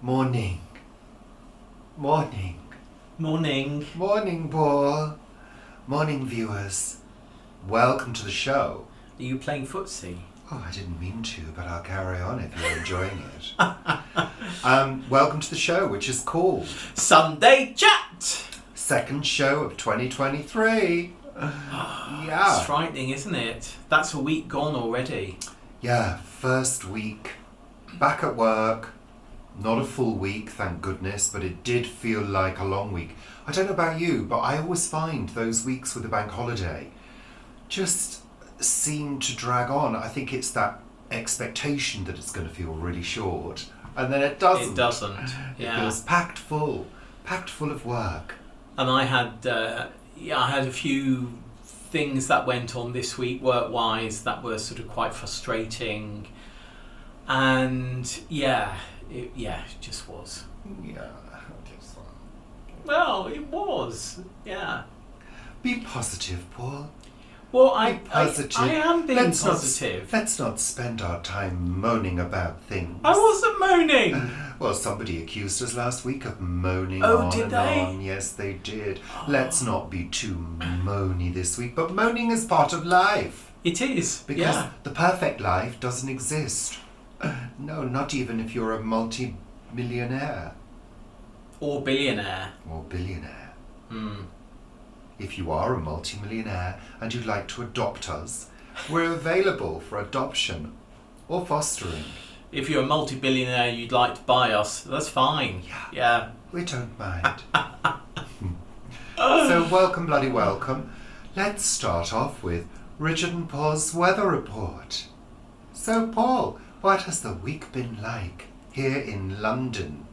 Morning. Morning. Morning. Morning, Paul. Morning, viewers. Welcome to the show. Are you playing footsie? Oh, I didn't mean to, but I'll carry on if you're enjoying it. Welcome to the show, which is called Sunday Chat! Second show of 2023. Yeah. It's frightening, isn't it? That's a week gone already. Yeah, first week. Back at work. Not a full week, thank goodness, but it did feel like a long week. I don't know about you, but I always find those weeks with a bank holiday just seem to drag on. I think it's that expectation that it's going to feel really short, and then it doesn't. It doesn't, yeah. It feels packed full of work. And I had a few things that went on this week work-wise that were sort of quite frustrating, and it just was. Yeah, just fun. Well, it was, yeah. Be positive, Paul. Well, Be positive. I am being positive. Let's not spend our time moaning about things. I wasn't moaning. Well, somebody accused us last week of moaning Oh, on did and they? on. Yes, they did. Let's not be too moany this week, but moaning is part of life. It is, Because the perfect life doesn't exist. No, not even if you're a multi-millionaire. Or billionaire. Or billionaire. Hmm. If you are a multi-millionaire and you'd like to adopt us, we're available for adoption or fostering. If you're a multi-billionaire, you'd like to buy us, that's fine. Yeah. We don't mind. So welcome, bloody welcome. Let's start off with Richard and Paul's weather report. So Paul, what has the week been like here in London?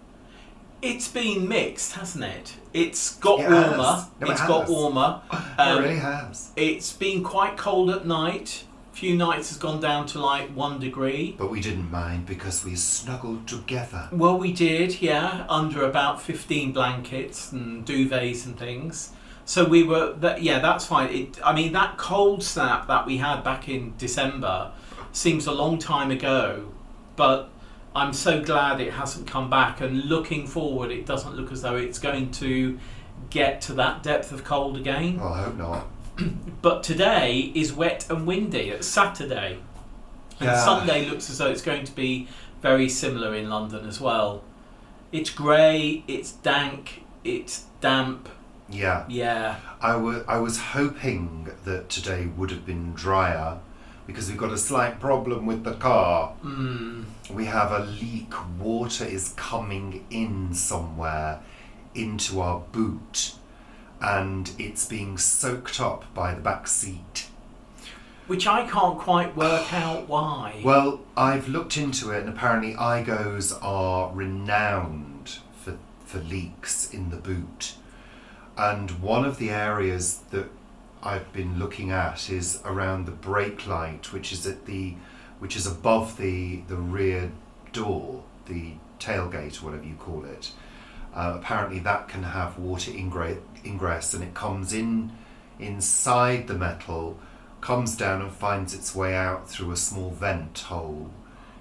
It's been mixed, hasn't it? It's got It warmer. has. No, it It's got has. warmer. It really has. It's been quite cold at night. A few nights has gone down to like 1 degree. But we didn't mind because we snuggled together. Well, we did, yeah, under about 15 blankets and duvets and things. So we were, that's fine. That cold snap that we had back in December seems a long time ago, but I'm so glad it hasn't come back, and looking forward, it doesn't look as though it's going to get to that depth of cold again. Well, I hope not. But today is wet and windy. It's Saturday. And Yeah. Sunday looks as though it's going to be very similar in London as well. It's grey, it's dank, it's damp. Yeah. Yeah. I was hoping that today would have been drier because we've got a slight problem with the car. We have a leak. Water is coming in somewhere into our boot, and it's being soaked up by the back seat. Which I can't quite work out why. Well, I've looked into it, and apparently Igos are renowned for leaks in the boot. And one of the areas that I've been looking at is around the brake light, which is above the rear door, the tailgate, or whatever you call it. Apparently that can have water ingress, and it comes inside the metal, comes down and finds its way out through a small vent hole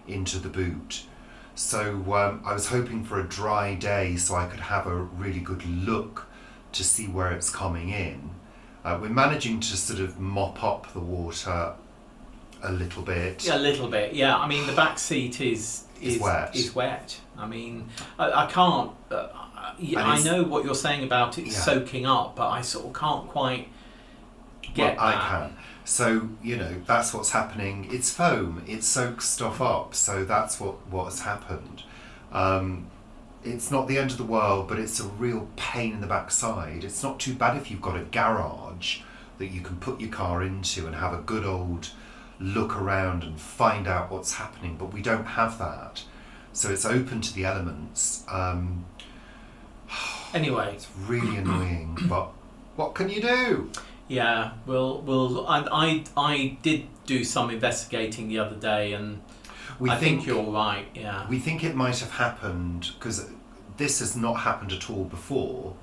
into the boot. So I was hoping for a dry day so I could have a really good look to see where it's coming in. We're managing to sort of mop up the water a little bit. Yeah, a little bit. Yeah, I mean the back seat is wet. I mean, I can't. I know what you're saying about it soaking up, but I sort of can't quite get. Well, that. I can. So that's what's happening. It's foam. It soaks stuff up. So that's what's happened. It's not the end of the world, but it's a real pain in the backside. It's not too bad if you've got a garage that you can put your car into and have a good old look around and find out what's happening, but we don't have that. So it's open to the elements. Anyway. It's really annoying, but what can you do? Yeah, I did do some investigating the other day, and I think you're right, yeah. We think it might have happened, because this has not happened at all before,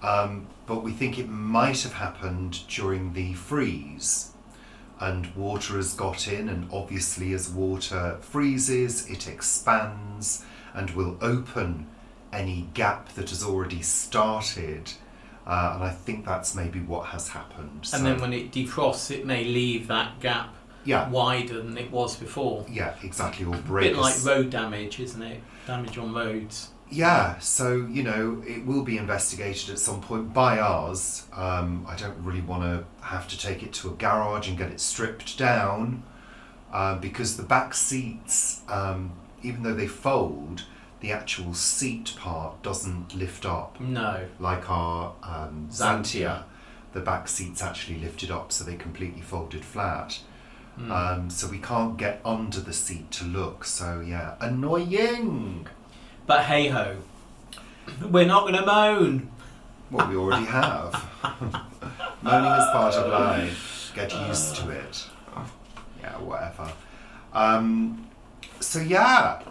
but we think it might have happened during the freeze. And water has got in, and obviously as water freezes, it expands, and will open any gap that has already started. And I think that's maybe what has happened. And then when it defrosts, it may leave that gap wider than it was before. Yeah, exactly. Or A break. bit like road damage, isn't it? Damage on roads. Yeah, so, it will be investigated at some point by ours. I don't really want to have to take it to a garage and get it stripped down, because the back seats, even though they fold, the actual seat part doesn't lift up. No. Like our Xantia. The back seat's actually lifted up, so they completely folded flat. So we can't get under the seat to look, so yeah, annoying! But hey ho, we're not going to moan. Well, we already have. Moaning is part of life. Get used to it. Yeah, whatever. So yeah,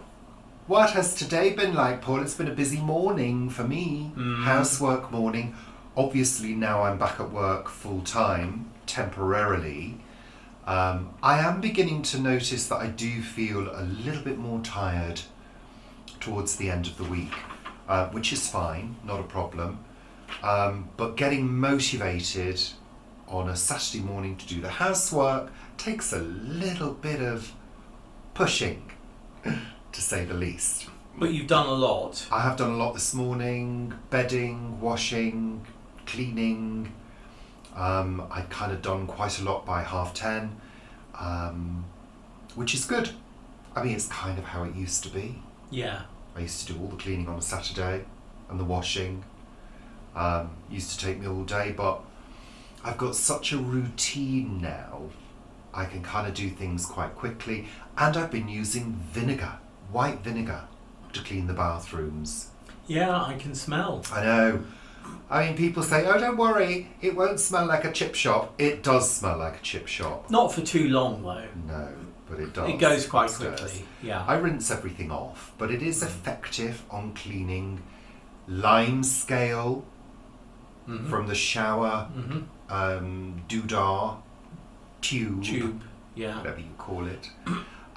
what has today been like, Paul? It's been a busy morning for me. Housework morning. Obviously now I'm back at work full time, temporarily. I am beginning to notice that I do feel a little bit more tired towards the end of the week, which is fine, not a problem. But getting motivated on a Saturday morning to do the housework takes a little bit of pushing, to say the least. But you've done a lot. I have done a lot this morning: bedding, washing, cleaning. I'd kind of done quite a lot by 10:30, which is good. I mean, it's kind of how it used to be. Yeah. I used to do all the cleaning on a Saturday and the washing. Used to take me all day, but I've got such a routine now. I can kind of do things quite quickly, and I've been using vinegar, white vinegar, to clean the bathrooms. Yeah, I can smell. I know. I mean, people say, oh, don't worry, it won't smell like a chip shop. It does smell like a chip shop. Not for too long, though. No, but it does. It goes quite It does. quickly, yeah. I rinse everything off, but it is effective on cleaning lime scale from the shower, doodah, tube, yeah. whatever you call it.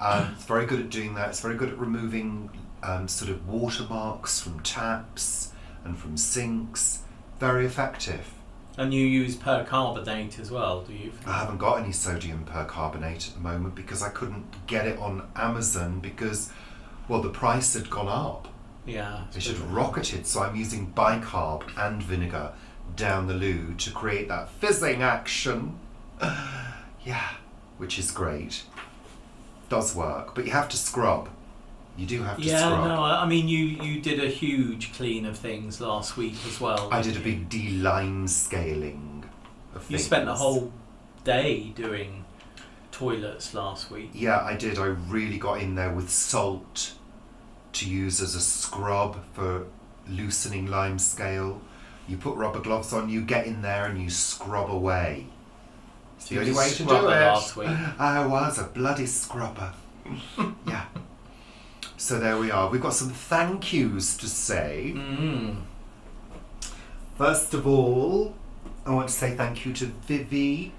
It's very good at doing that. It's very good at removing sort of watermarks from taps and from sinks. Very effective. And you use percarbonate as well, do you? I haven't got any sodium percarbonate at the moment because I couldn't get it on Amazon because, well, the price had gone up. Yeah. It had rocketed, so I'm using bicarb and vinegar down the loo to create that fizzing action. Yeah, which is great. Does work, but you have to scrub. You do have to scrub. Yeah, no, I mean, you did a huge clean of things last week as well. I did a big D-line scaling of things. You spent the whole day doing toilets last week. Yeah, I did. I really got in there with salt to use as a scrub for loosening lime scale. You put rubber gloves on, you get in there and you scrub away. It's the only way to do it. Last week. I was a bloody scrubber. Yeah. So there we are. We've got some thank yous to say. First of all, I want to say thank you to Vivi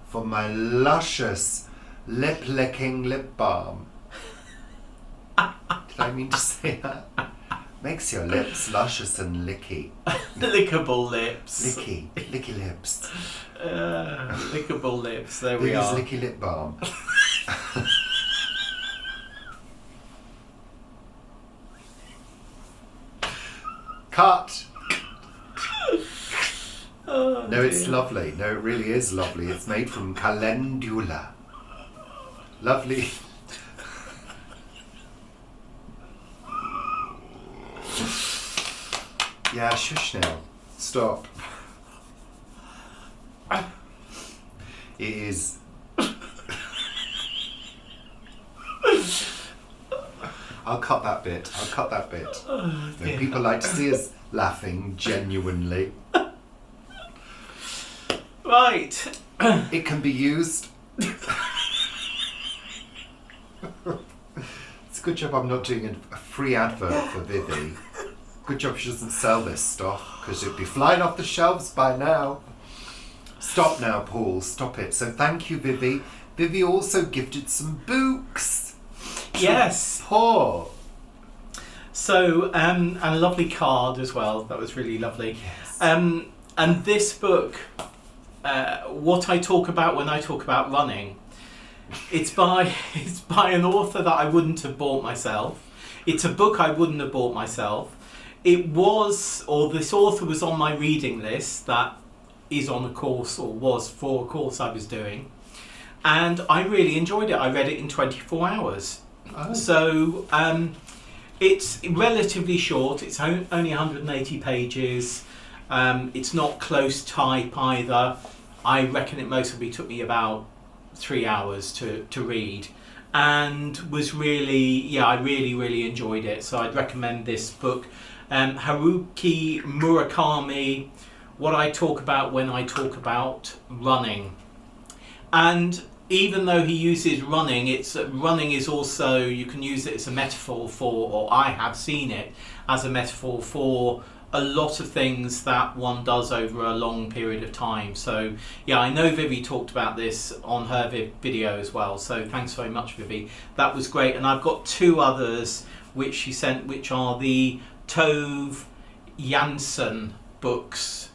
for my luscious lip-licking lip balm. Did I mean to say that? Makes your lips luscious and licky. Lickable lips. Licky lips. Lickable lips. There we Vivi's are. licky lip balm. Cut. Oh, No, it's dear. lovely. No, it really is lovely. It's made from calendula. Lovely. Yeah, shush now. Stop. It is. I'll cut that bit. Oh, No, dear. people like to see us laughing genuinely. Right. It can be used. It's a good job I'm not doing a free advert for Vivi. Good job she doesn't sell this stuff because it'd be flying off the shelves by now. Stop now, Paul. Stop it. So thank you, Vivi. Vivi also gifted some books. Yes. Paul. So, and a lovely card as well. That was really lovely. Yes. And this book, what I talk about when I talk about running, it's by an author that I wouldn't have bought myself. It's a book I wouldn't have bought myself. This author was on my reading list that is on a course, or was for a course I was doing. And I really enjoyed it. I read it in 24 hours. Oh. So it's relatively short. It's only 180 pages. It's not close type either. I reckon it mostly took me about 3 hours to read. And was really, I really enjoyed it. So I'd recommend this book. Haruki Murakami, What I Talk About When I Talk About Running. And even though he uses running is also, you can use it as a metaphor for, or I have seen it as a metaphor for a lot of things that one does over a long period of time. So yeah, I know Vivi talked about this on her video as well, so thanks very much, Vivi. That was great. And I've got 2 others which she sent, which are the Tove Jansson books,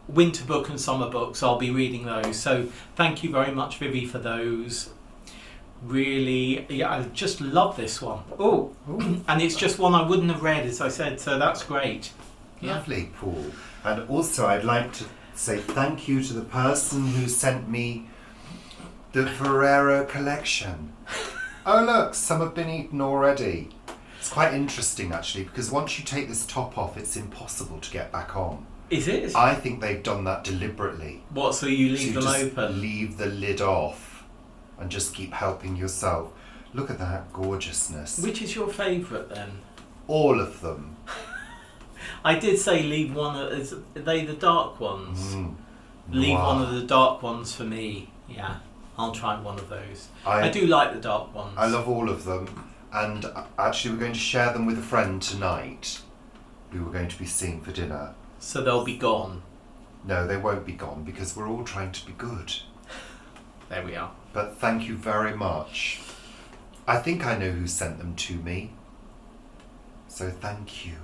winter book and summer books. I'll be reading those, so thank you very much, Vivi, for those. Really, I just love this one. Oh, and it's just one I wouldn't have read, as I said, so that's great. Lovely, Paul. And also I'd like to say thank you to the person who sent me the Ferrero collection. Oh look, some have been eaten already. It's quite interesting actually, because once you take this top off, it's impossible to get back on. Is it? I think they've done that deliberately. What, so you leave them just open? Leave the lid off and just keep helping yourself. Look at that gorgeousness. Which is your favourite then? All of them. I did say leave one of, are they the dark ones? Leave Wow. one of the dark ones for me. Yeah, I'll try one of those. I do like the dark ones. I love all of them. And actually we're going to share them with a friend tonight who we're going to be seeing for dinner. So they'll be gone. No, they won't be gone because we're all trying to be good. There we are. But thank you very much. I think I know who sent them to me. So thank you.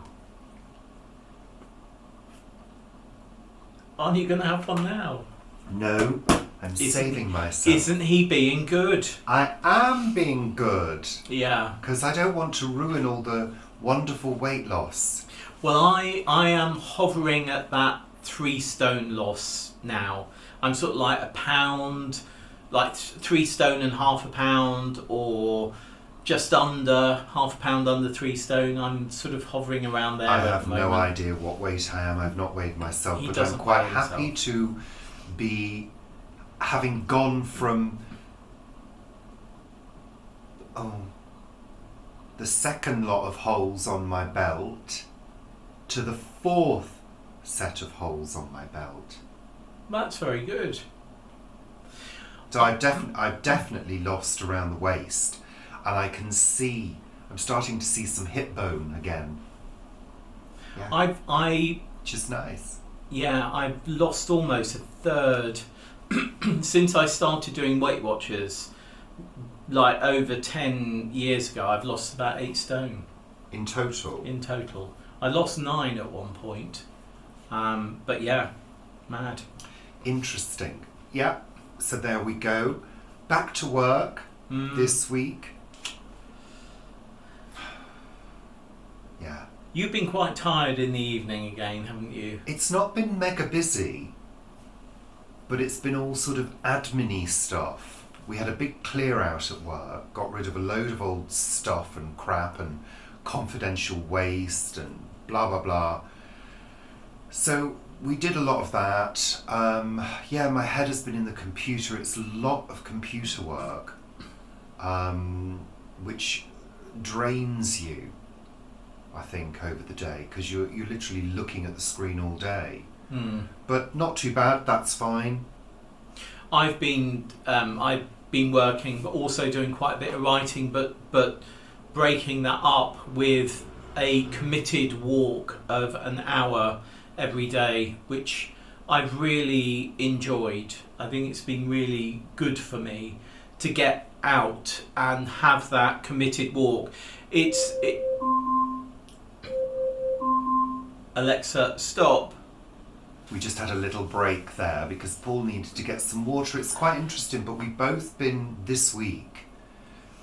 Aren't you going to have one now? No, I'm saving myself. Isn't he being good? I am being good. Yeah. Because I don't want to ruin all the wonderful weight loss. Well, I am hovering at that 3 stone loss now. I'm sort of like a pound, like 3 stone and half a pound, or just under half a pound under 3 stone. I'm sort of hovering around there. I at the have no moment. idea what weight I am. I've not weighed myself, He but I'm doesn't quite weigh happy himself. to be having gone from the second lot of holes on my belt to the 4th set of holes on my belt. That's very good. So I've definitely lost around the waist, and I'm starting to see some hip bone again. Yeah. Which is nice. Yeah, I've lost almost a third since I started doing Weight Watchers. Like over 10 years ago, I've lost about 8 stone. In total? In total. I lost 9 at one point. But yeah, mad. Interesting. Yeah, so there we go. Back to work this week. Yeah. You've been quite tired in the evening again, haven't you? It's not been mega busy, but it's been all sort of admin-y stuff. We had a big clear out at work, got rid of a load of old stuff and crap and confidential waste and blah blah blah. So we did a lot of that. Yeah, my head has been in the computer. It's a lot of computer work, which drains you, I think, over the day, because you're literally looking at the screen all day. But not too bad. That's fine. I've been working, but also doing quite a bit of writing, but breaking that up with a committed walk of an hour every day, which I've really enjoyed. I think it's been really good for me to get out and have that committed walk. Alexa, stop. We just had a little break there because Paul needed to get some water. It's quite interesting, but we've both been this week.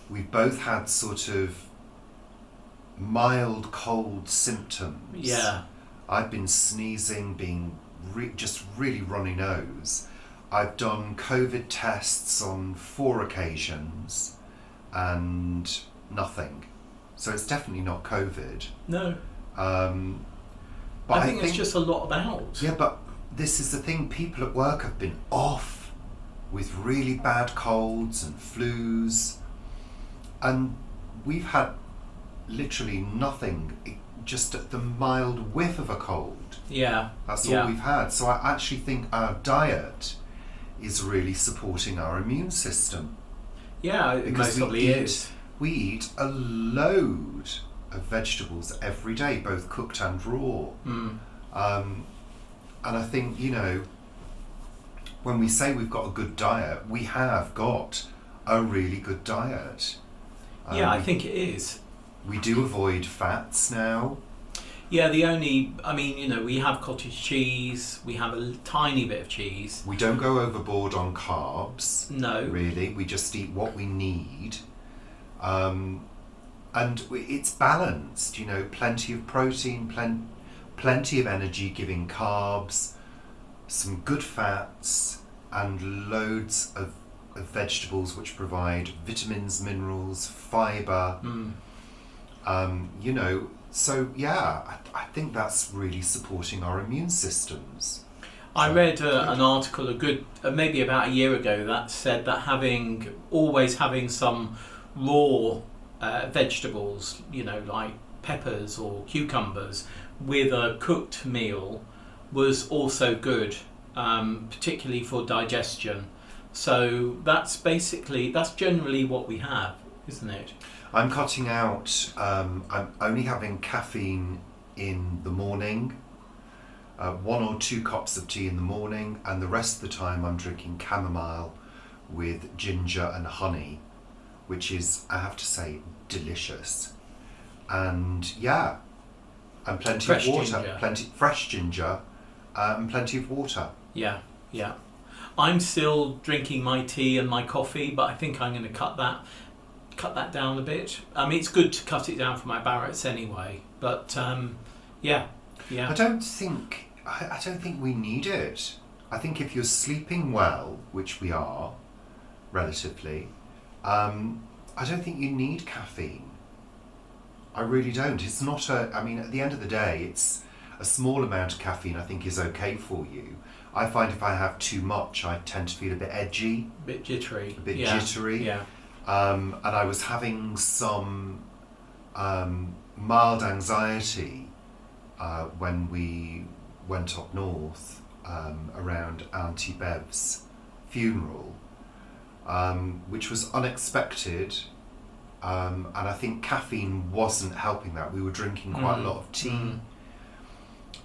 We've both had sort of mild cold symptoms. Yeah. I've been sneezing, being just really runny nose. I've done COVID tests on 4 occasions and nothing. So it's definitely not COVID. No. But I think it's just a lot about. Yeah, but this is the thing. People at work have been off with really bad colds and flus. And we've had literally nothing, just the mild whiff of a cold. Yeah. That's all we've had. So I actually think our diet is really supporting our immune system. Yeah, it most probably is. We eat a load of vegetables every day, both cooked and raw. And I think, when we say we've got a good diet, we have got a really good diet. Yeah, I think it is. We do avoid fats now. Yeah, we have cottage cheese, we have a tiny bit of cheese. We don't go overboard on carbs. No. Really, we just eat what we need. And it's balanced, plenty of protein, plenty of energy-giving carbs, some good fats, and loads of vegetables which provide vitamins, minerals, fibre. So yeah, I think that's really supporting our immune systems. I read an article maybe about a year ago that said that always having some raw vegetables, like peppers or cucumbers, with a cooked meal was also good, particularly for digestion. So that's generally what we have, isn't it? I'm cutting out, I'm only having caffeine in the morning, 1 or 2 cups of tea in the morning, and the rest of the time I'm drinking chamomile with ginger and honey, which is, I have to say, delicious. And yeah, and plenty of water, fresh ginger, and plenty of water. Yeah. I'm still drinking my tea and my coffee, but I think I'm going to cut that down a bit. I mean, it's good to cut it down for my Barrett's anyway, but yeah. I don't think we need it. I think if you're sleeping well, which we are, relatively, I don't think you need caffeine. I really don't. It's not at the end of the day, it's a small amount of caffeine I think is okay for you. I find if I have too much, I tend to feel a bit edgy. A bit jittery. Yeah. And I was having some mild anxiety when we went up north around Auntie Bev's funeral, which was unexpected. And I think caffeine wasn't helping that. We were drinking quite a lot of tea,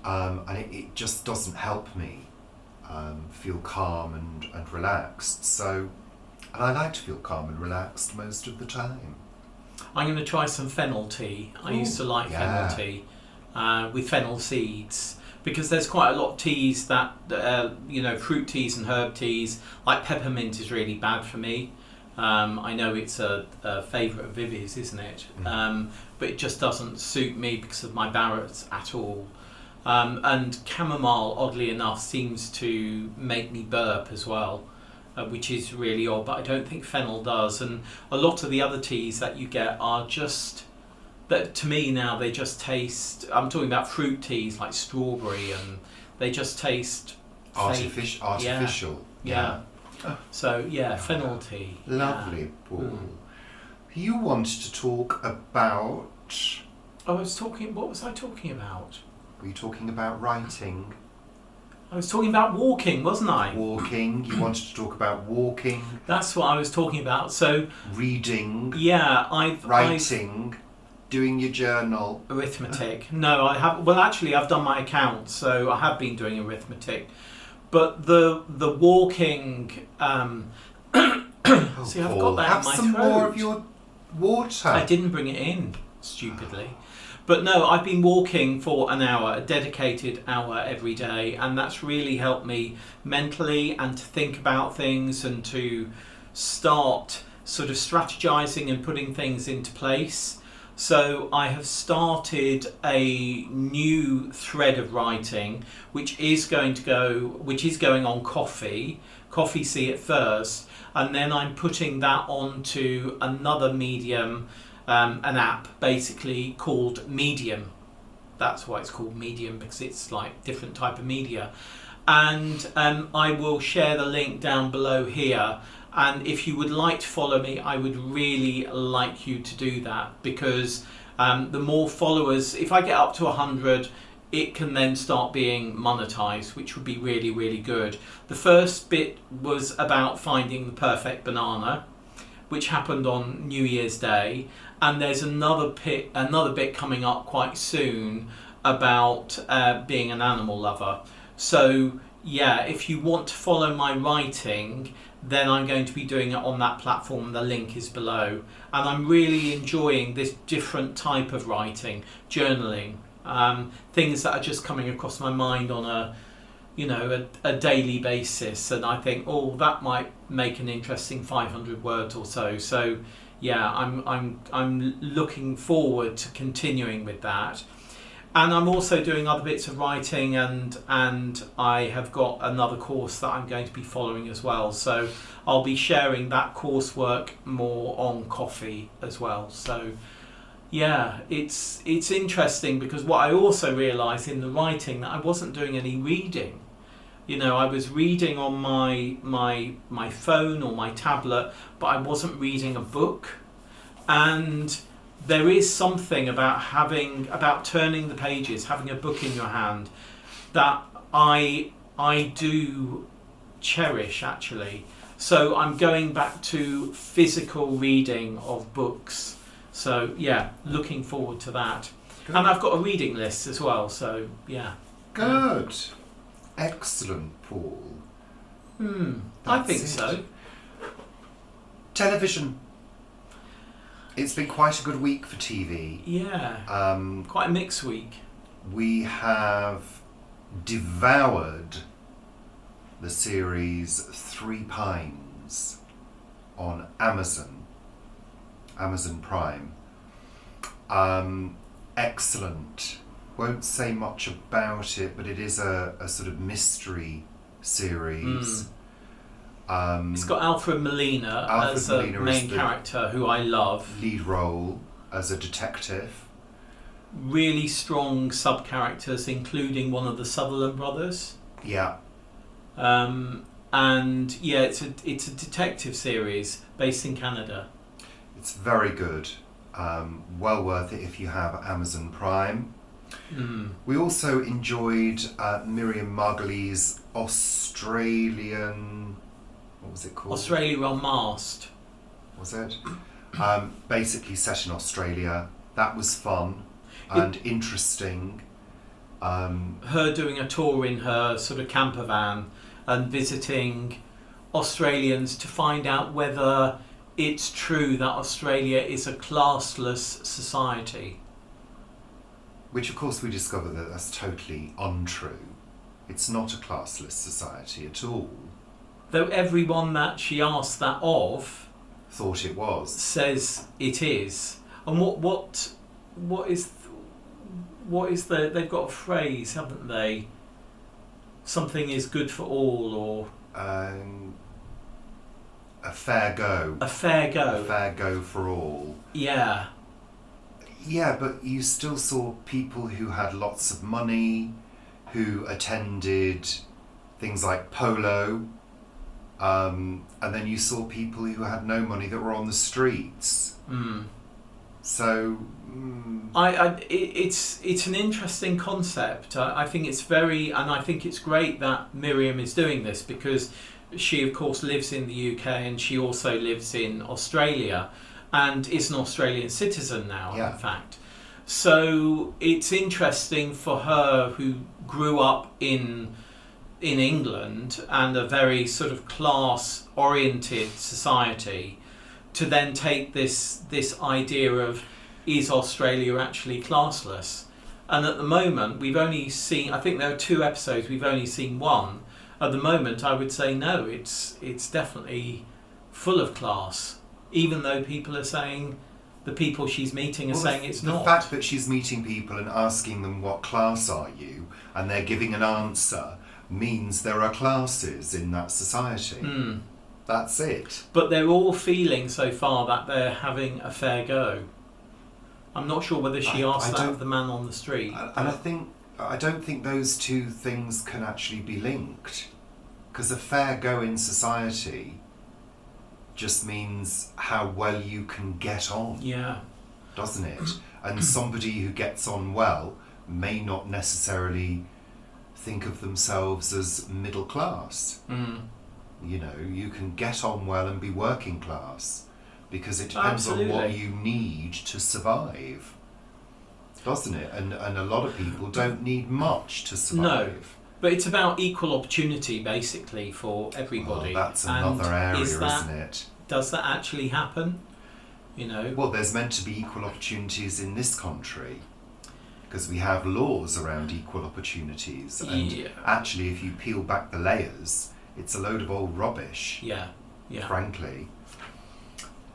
and it just doesn't help me feel calm and relaxed. So, and I like to feel calm and relaxed most of the time. I'm going to try some fennel tea. I used to like fennel tea with fennel seeds, because there's quite a lot of teas that, fruit teas and herb teas, like peppermint is really bad for me. I know it's a favourite of Vivi's, isn't it? But it just doesn't suit me because of my Barrett's at all. And chamomile, oddly enough, seems to make me burp as well, which is really odd, but I don't think fennel does. And a lot of the other teas that you get are just, that to me now, they just taste, I'm talking about fruit teas like strawberry, and they just taste artificial. Yeah. So fennel tea. Lovely, Paul. You wanted to talk about... what was I talking about? Were you talking about writing? I was talking about walking, wasn't I? Walking. You wanted to talk about walking. That's what I was talking about. So reading. Yeah, writing. Doing your journal. Arithmetic. No, I have. Well, actually, I've done my accounts, so I have been doing arithmetic. But the walking. See, I've got that in my throat. Have some more of your water. I didn't bring it in. stupidly. But no, I've been walking for an hour, a dedicated hour every day, and that's really helped me mentally and to think about things and to start sort of strategizing and putting things into place. So I have started a new thread of writing, which is going on Coffee See It first, and then I'm putting that onto another medium. An app basically called Medium. That's why it's called Medium, because it's like different type of media. And I will share the link down below here. And if you would like to follow me, I would really like you to do that, because the more followers, if I get up to 100, it can then start being monetized, which would be really, really good. The first bit was about finding the perfect banana, which happened on New Year's Day, and there's another bit coming up quite soon about being an animal lover. So yeah, if you want to follow my writing, then I'm going to be doing it on that platform. The link is below, and I'm really enjoying this different type of writing, journaling, things that are just coming across my mind on a daily basis, and I think, oh, that might make an interesting 500 words or so. So yeah, I'm looking forward to continuing with that. And I'm also doing other bits of writing, and I have got another course that I'm going to be following as well. So I'll be sharing that coursework more on Coffee as well. So yeah, it's interesting, because what I also realised in the writing, that I wasn't doing any reading. I was reading on my phone or my tablet, but I wasn't reading a book. And there is something about turning the pages, having a book in your hand, that I do cherish, actually. So I'm going back to physical reading of books. So yeah, looking forward to that. Good. And I've got a reading list as well. So yeah. Good. Excellent, Paul. I think so. Television. It's been quite a good week for TV. Yeah. Quite a mixed week. We have devoured the series Three Pines on Amazon Prime. Excellent. Won't say much about it, but it is a sort of mystery series. It's got Alfred Molina as a main character, who I love. Lead role as a detective. Really strong sub-characters, including one of the Sutherland brothers. Yeah. And yeah, it's a detective series based in Canada. It's very good. Well worth it if you have Amazon Prime. We also enjoyed Miriam Margolyes's Australian... What was it called? Australia Unmasked. Was it? Basically set in Australia. That was fun and interesting. Her doing a tour in her sort of camper van and visiting Australians to find out whether it's true that Australia is a classless society. Which, of course, we discover that that's totally untrue. It's not a classless society at all. Though everyone that she asked that of thought it was. Says it is. And what is the... They've got a phrase, haven't they? Something is good for all, or... a fair go. A fair go. A fair go for all. Yeah. Yeah, but you still saw people who had lots of money, who attended things like polo, and then you saw people who had no money that were on the streets. So, it's an interesting concept. I think it's and I think it's great that Miriam is doing this, because she, of course, lives in the UK and she also lives in Australia, and is an Australian citizen now, in fact. So it's interesting for her, who grew up in England and a very sort of class-oriented society, to then take this idea of is Australia actually classless? And at the moment, we've only seen, I think there are 2 episodes, we've only seen 1. At the moment, I would say no, it's definitely full of class, even though people are saying, the people she's meeting are saying it's not. The fact that she's meeting people and asking them, what class are you, and they're giving an answer, means there are classes in that society. That's it. But they're all feeling so far that they're having a fair go. I'm not sure whether she asked that of the man on the street. And I don't think those 2 things can actually be linked, because a fair go in society just means how well you can get on. Yeah. Doesn't it? And somebody who gets on well may not necessarily think of themselves as middle class. You know, you can get on well and be working class, because it depends on what you need to survive, doesn't it? And a lot of people don't need much to survive. No, but it's about equal opportunity basically for everybody. Well, that's another area, isn't it? Does that actually happen? You know. Well, there's meant to be equal opportunities in this country, because we have laws around equal opportunities. And actually, if you peel back the layers, it's a load of old rubbish. Yeah. Frankly.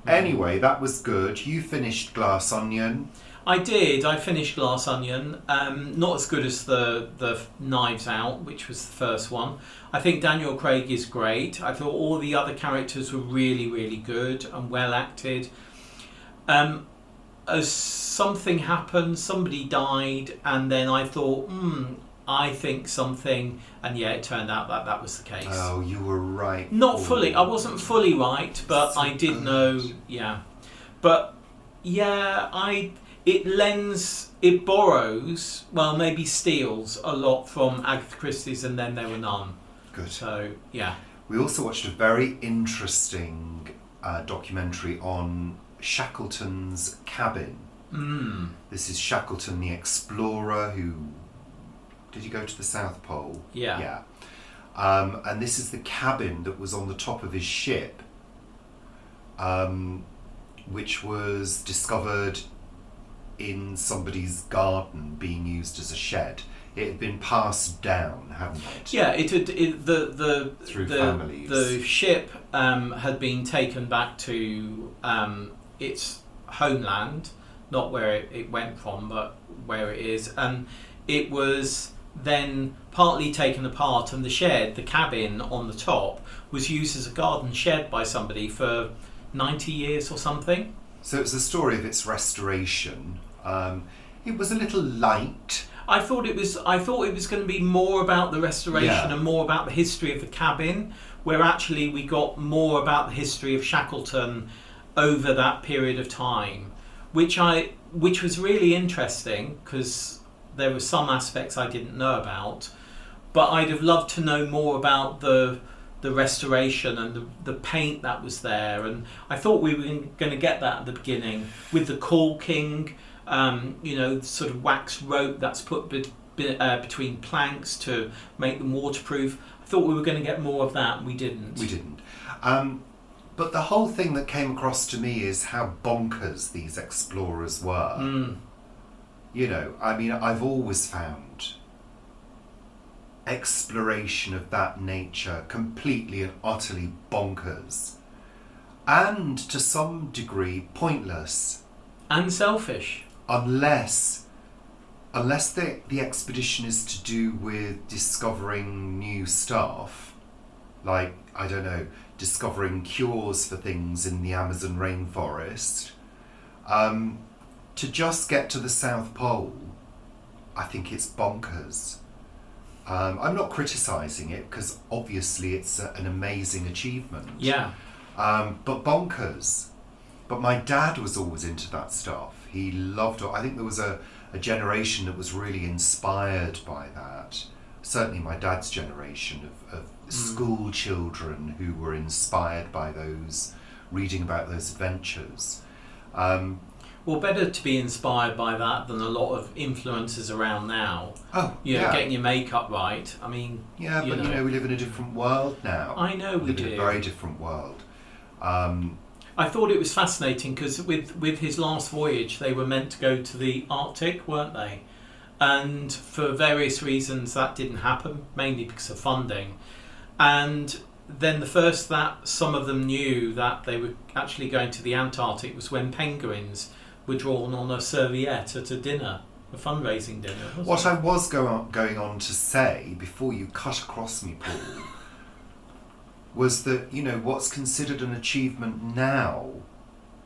Anyway, that was good. You finished Glass Onion. I did. I finished Glass Onion. Not as good as the Knives Out, which was the first one. I think Daniel Craig is great. I thought all the other characters were really, really good and well acted. As something happened, somebody died, and then I thought, I think something, and it turned out that was the case. Oh, you were right. Not fully. I wasn't fully right, but I did know. Yeah, but it borrows, well, maybe steals a lot from Agatha Christie's, and then there were none. Good. So yeah. We also watched a very interesting documentary on Shackleton's cabin. This is Shackleton the explorer who... Did he go to the South Pole? Yeah. And this is the cabin that was on the top of his ship, which was discovered in somebody's garden being used as a shed. It had been passed down, hadn't it? Yeah, through families. The ship had been taken back to its homeland, not where it went from, but where it is, and it was then partly taken apart, and the cabin on the top, was used as a garden shed by somebody for 90 years or something. So it's the story of its restoration. It was a little light. I thought it was going to be more about the restoration and more about the history of the cabin, where actually we got more about the history of Shackleton over that period of time, which was really interesting, because there were some aspects I didn't know about, but I'd have loved to know more about the restoration and the paint that was there, and I thought we were going to get that at the beginning with the caulking, sort of wax rope that's put between planks to make them waterproof. I thought we were going to get more of that, and we didn't. But the whole thing that came across to me is how bonkers these explorers were. You know, I mean, I've always found exploration of that nature completely and utterly bonkers, and to some degree pointless and selfish, unless the expedition is to do with discovering new stuff, like, I don't know, discovering cures for things in the Amazon rainforest. To just get to the South Pole, I think it's bonkers. I'm not criticising it, because obviously it's an amazing achievement. Yeah. But bonkers. But my dad was always into that stuff. He loved it. I think there was a generation that was really inspired by that. Certainly my dad's generation of school children who were inspired by those, reading about those adventures. Well, better to be inspired by that than a lot of influencers around now. Oh, getting your makeup right. I mean, yeah, but we live in a different world now. I know we do. We live in a very different world. I thought it was fascinating because with his last voyage, they were meant to go to the Arctic, weren't they? And for various reasons, that didn't happen, mainly because of funding. And then the first that some of them knew that they were actually going to the Antarctic was when penguins were drawn on a serviette at a dinner, a fundraising dinner. What I was going on to say, before you cut across me, Paul, was that, what's considered an achievement now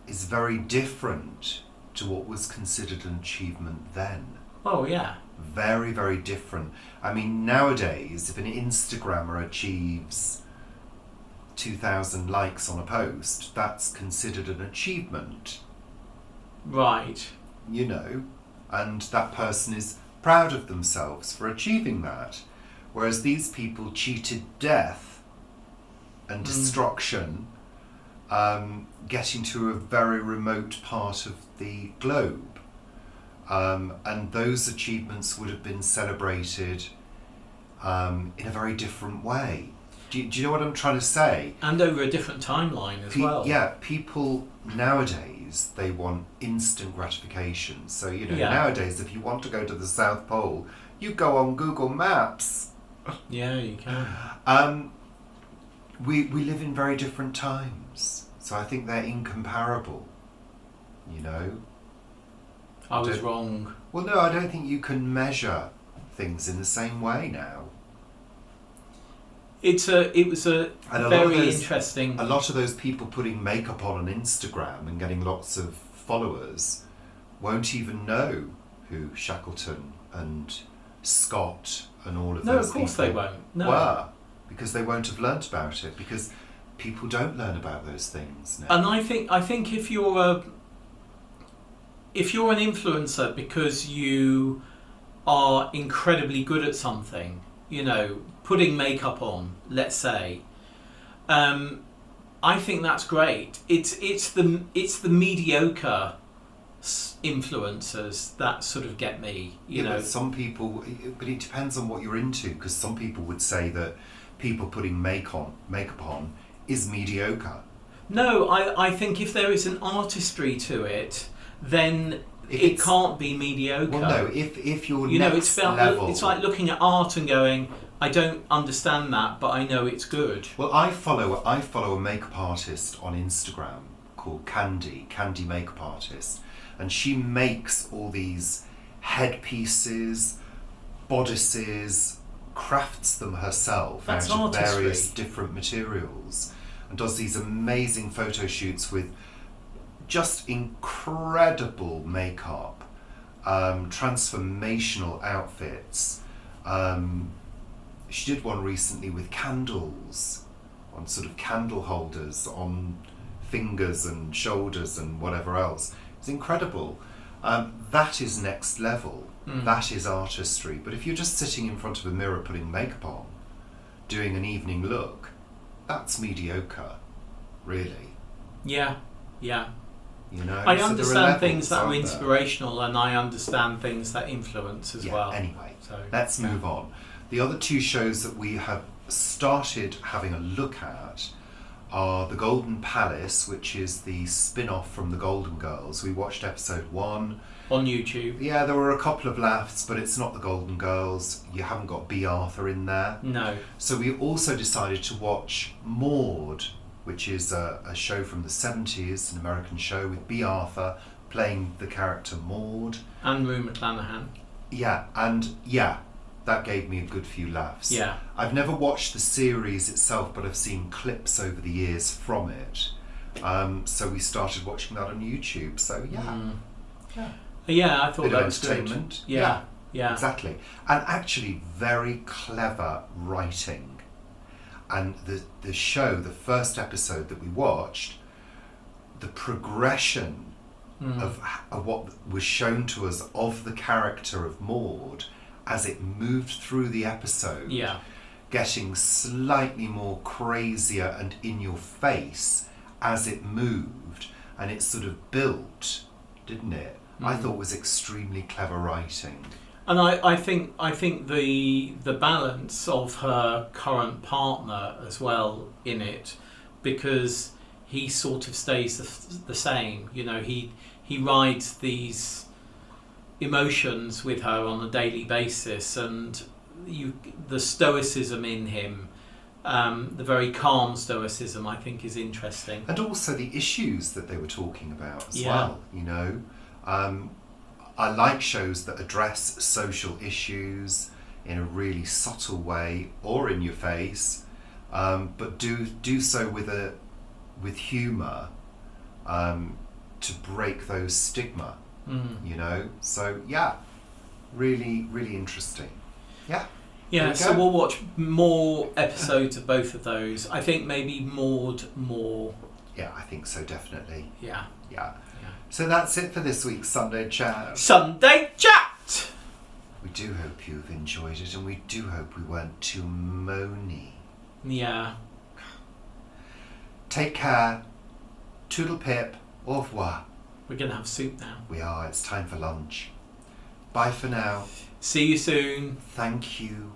is very different to what was considered an achievement then. Oh, yeah. Very, very different. I mean, nowadays, if an Instagrammer achieves 2,000 likes on a post, that's considered an achievement. Right. And that person is proud of themselves for achieving that. Whereas these people cheated death and destruction, getting to a very remote part of the globe. And those achievements would have been celebrated in a very different way. Do you know what I'm trying to say? And over a different timeline as well. Yeah, people nowadays, they want instant gratification. So, nowadays, if you want to go to the South Pole, you go on Google Maps. Yeah, you can. We live in very different times. So I think they're incomparable, I was wrong. Well, no, I don't think you can measure things in the same way now. It was a very interesting. A lot of those people putting makeup on Instagram and getting lots of followers won't even know who Shackleton and Scott and all of those people. No, of course they won't. No. Were, because they won't have learnt about it, because people don't learn about those things now. And I think if you're an influencer because you are incredibly good at something, putting makeup on, let's say, I think that's great. It's the mediocre influencers that sort of get me, But some people, but it depends on what you're into, because some people would say that people putting makeup on is mediocre. No, I think if there is an artistry to it, then it can't be mediocre. Well, no, if you're next level... It's like looking at art and going, I don't understand that, but I know it's good. Well, I follow a makeup artist on Instagram called Candy Makeup Artist, and she makes all these headpieces, bodices, crafts them herself out of various different materials, and does these amazing photo shoots with just incredible makeup, transformational outfits. She did one recently with candles, on sort of candle holders on fingers and shoulders and whatever else. It's incredible. That is next level. That is artistry. But if you're just sitting in front of a mirror putting makeup on, doing an evening look, that's mediocre, really. Yeah. I understand things that are inspirational, and I understand things that influence as well. Anyway, let's move on. The other two shows that we have started having a look at are The Golden Palace, which is the spin-off from The Golden Girls. We watched episode 1. On YouTube. Yeah, there were a couple of laughs, but it's not The Golden Girls. You haven't got B. Arthur in there. No. So we also decided to watch Maude, which is a show from the 70s, an American show with B. Arthur playing the character Maude. And Rue McClanahan. Yeah, that gave me a good few laughs. Yeah. I've never watched the series itself, but I've seen clips over the years from it. So we started watching that on YouTube. So Yeah, I thought that was entertainment. Good. Yeah. Exactly. And actually very clever writing. And the show, the first episode that we watched, the progression of what was shown to us of the character of Maude as it moved through the episode, getting slightly more crazier and in your face as it moved, and it sort of built, didn't it? I thought was extremely clever writing. And I think the balance of her current partner as well in it, because he sort of stays the same. You know, he rides these emotions with her on a daily basis, and the stoicism in him, the very calm stoicism, I think is interesting. And also the issues that they were talking about as Yeah. well, you know. I like shows that address social issues in a really subtle way or in your face, but do so with humour, to break those stigma, you know. So yeah, really, really interesting. Yeah. There Yeah, we so go. we'll watch more episodes of both of those. I think maybe Maud more. Yeah, I think so, definitely. Yeah. Yeah. Yeah. So that's it for this week's Sunday Chat. Sunday Chat! We do hope you've enjoyed it, and we do hope we weren't too moany. Yeah. Take care. Toodle pip. Au revoir. We're going to have soup now. We are. It's time for lunch. Bye for now. See you soon. Thank you.